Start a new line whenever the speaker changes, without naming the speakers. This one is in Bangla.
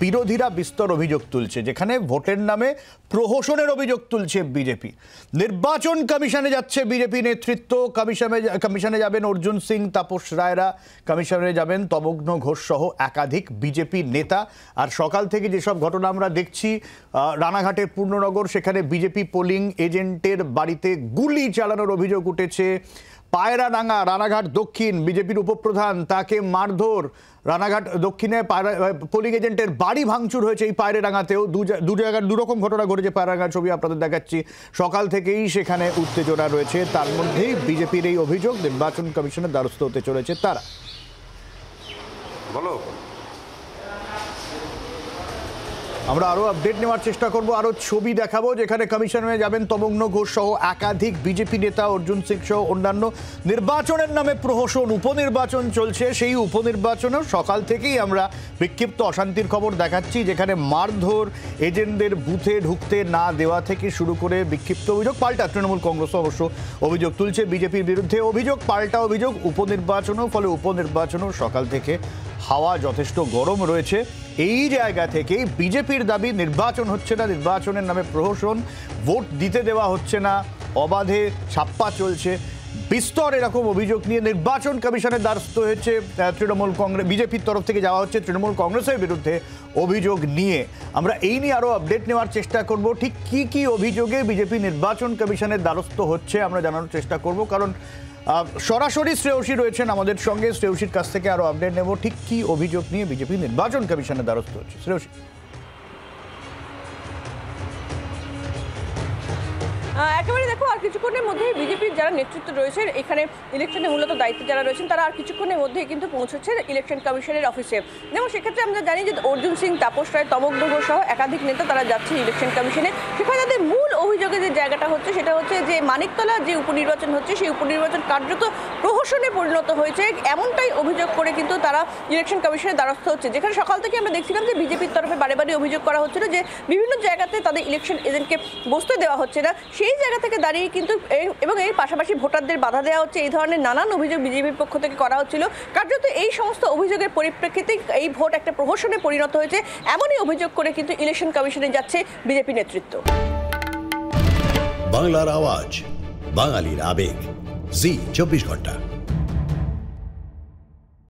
বিরোধীরা বিস্তর অভিযোগ তুলছে, যেখানে ভোটের নামে প্রহসনের অভিযোগ তুলছে বিজেপি। নির্বাচন কমিশনে যাচ্ছে বিজেপি নেতৃত্ব, কমিশনে যাবেন অর্জুন সিং, তাপস রায়রা, কমিশনে যাবেন তমগ্ন ঘোষ সহ একাধিক বিজেপি নেতা। আর সকাল থেকে যেসব ঘটনা আমরা দেখছি, রানাঘাটের পূর্ণনগর, সেখানে বিজেপি পোলিং এজেন্টের বাড়িতে গুলি চালানোর অভিযোগ উঠেছে। পায়রাডাঙ্গা, রানাঘাট দক্ষিণ, বিজেপির উপপ্রধান, তাকে মারধর। রানাঘাট দক্ষিণে পোলিং এজেন্টের বাড়ি ভাঙচুর হয়েছে এই পায়রাডাঙ্গাতেও। দু জায়গার দুরকম ঘটনা ঘটেছে। পায়রাডাঙ্গার ছবি আপনাদের দেখাচ্ছি। সকাল থেকেই সেখানে উত্তেজনা রয়েছে। তার মধ্যেই বিজেপির এই অভিযোগ, নির্বাচন কমিশনের দ্বারস্থ হতে চলেছে তারা। বলো, আমরা আরো আপডেট নেওয়ার চেষ্টা করব, আরো ছবি দেখাবো, যেখানে কমিশনে যাবেন তমগ্ন ঘোষ সহ একাধিক বিজেপি নেতা, অর্জুন সিং সহ অন্যান্য। নির্বাচনের নামে প্রহসন, উপনির্বাচন চলছে। সেই উপনির্বাচনেও সকাল থেকেই আমরা বিক্ষিপ্ত অশান্তির খবর দেখাচ্ছি, যেখানে মারধর, এজেন্টদের বুথে ঢুকতে না দেওয়া থেকে শুরু করে বিক্ষিপ্ত অভিযোগ। পাল্টা তৃণমূল কংগ্রেস অবশ্য অভিযোগ তুলছে বিজেপির বিরুদ্ধে। অভিযোগ, পাল্টা অভিযোগ উপনির্বাচনও, ফলে উপনির্বাচনও সকাল থেকে হাওয়া যথেষ্ট গরম রয়েছে। এই জায়গা থেকেই বিজেপির দাবি, নির্বাচন হচ্ছে না, নির্বাচনের নামে প্রহসন, ভোট দিতে দেওয়া হচ্ছে না, অবাধে ছাপ্পা চলছে। বিস্তর এরকম অভিযোগ নিয়ে নির্বাচন কমিশনের দ্বারস্থ হয়েছে তৃণমূল কংগ্রেস। বিজেপির তরফ থেকে যাওয়া হচ্ছে তৃণমূল কংগ্রেসের বিরুদ্ধে অভিযোগ নিয়ে। আমরা এই নিয়ে আরও আপডেট নেওয়ার চেষ্টা করব। ঠিক কি কি অভিযোগে বিজেপি নির্বাচন কমিশনের দ্বারস্থ হচ্ছে আমরা জানানোর চেষ্টা করব, কারণ সরাসরি শ্রেয়সী রয়েছেন আমাদের সঙ্গে। শ্রেয়সীর কাছ থেকে আরো আপডেট নেব, ঠিক কি অভিযোগ নিয়ে বিজেপি নির্বাচন কমিশনের দ্বারস্থ হচ্ছে। শ্রেয়সী,
একেবারে দেখো, আর কিছুক্ষণের মধ্যেই বিজেপির যারা নেতৃত্ব রয়েছেন, এখানে ইলেকশনে মূলত দায়িত্বে যারা রয়েছেন, তারা আর কিছুক্ষণের মধ্যেই কিন্তু পৌঁছচ্ছে ইলেকশন কমিশনের অফিসে। যেমন সেক্ষেত্রে আমরা জানি যে অর্জুন সিং, তাপস রায়, তমগ্ন ঘোষ সহ একাধিক নেতা তারা যাচ্ছে ইলেকশন কমিশনে। সেখানে তাদের মূল অভিযোগের যে জায়গাটা হচ্ছে, সেটা হচ্ছে যে মানিকতলা যে উপনির্বাচন হচ্ছে, সেই উপনির্বাচন কার্যত প্রহসনে পরিণত হয়েছে, এমনটাই অভিযোগ করে কিন্তু তারা ইলেকশন কমিশনের দ্বারস্থ হচ্ছে। যেখানে সকাল থেকে আমরা দেখছিলাম যে বিজেপির তরফে বারে বারে অভিযোগ করা হচ্ছিল যে বিভিন্ন জায়গাতে তাদের ইলেকশন এজেন্টকে বসতে দেওয়া হচ্ছে না। সেই জায়গা থেকে দাঁড়িয়ে কিন্তু এবং এর পাশাপাশি ভোটারদের বাধা দেওয়া হচ্ছে, এই ধরনের নানান অভিযোগ বিজেপির পক্ষ থেকে করা হচ্ছিল। কার্যত এই সমস্ত অভিযোগের পরিপ্রেক্ষিতে এই ভোট একটা প্রহসনে পরিণত হয়েছে, এমনই অভিযোগ করে কিন্তু ইলেকশন কমিশনে যাচ্ছে বিজেপি নেতৃত্ব।
বাংলার আওয়াজ, বাঙালির আবেগ, জি 24 ঘন্টা।